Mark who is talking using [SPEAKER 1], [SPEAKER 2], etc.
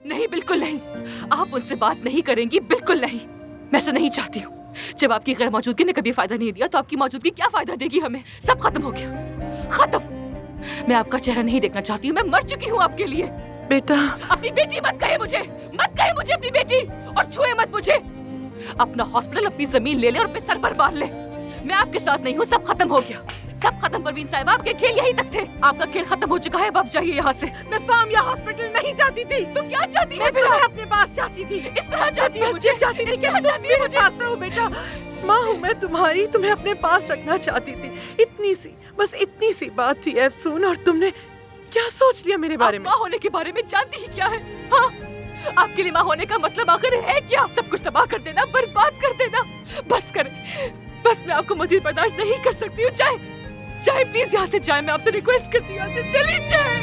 [SPEAKER 1] नहीं, बिल्कुल नहीं। आप उनसे बात नहीं करेंगी, बिल्कुल नहीं। मैं ऐसा नहीं चाहती हूँ। जब आपकी गैर मौजूदगी ने कभी फायदा नहीं दिया तो आपकी मौजूदगी क्या फायदा देगी हमें? सब खत्म हो गया, खत्म। मैं आपका चेहरा नहीं देखना चाहती हूँ। मैं मर चुकी हूँ आपके लिए।
[SPEAKER 2] बेटा,
[SPEAKER 1] अपनी बेटी मत कहे मुझे, मत कहे मुझे अपनी बेटी, और छुए मत मुझे। अपना हॉस्पिटल, अपनी जमीन ले ले और अपने सर पर मार ले। मैं आपके साथ नहीं हूँ, सब खत्म हो गया, सब खत्म। परवीन साहिबा, आपके खेल यही तक थे। आपका खेल खत्म हो चुका है, अब आप जाइए यहाँ से।
[SPEAKER 2] मैं फार्म या हॉस्पिटल नहीं चाहती थी।
[SPEAKER 1] तो क्या चाहती है?
[SPEAKER 2] मैं अपने पास चाहती थी।
[SPEAKER 1] इस तरह चाहती है मुझे?
[SPEAKER 2] चाहती थी कि तुम मेरे पास रहो। बेटा, माँ हूँ मैं तुम्हारी, तुम्हें अपने पास रखना चाहती थी। इतनी सी, बस इतनी सी बात थी एफसून, और तुमने क्या सोच लिया मेरे बारे में?
[SPEAKER 1] माँ होने के बारे में जानती ही क्या है? हाँ, आपके लिए माँ होने का मतलब आखिर है क्या? सब कुछ तबाह कर देना, बर्बाद कर देना। बस करें, बस मैं आपको मजीद बर्दाश्त नहीं कर सकती हूँ। जाए प्लीज यहाँ से जाए, मैं आपसे रिक्वेस्ट करती हूँ, यहाँ से चली जाए।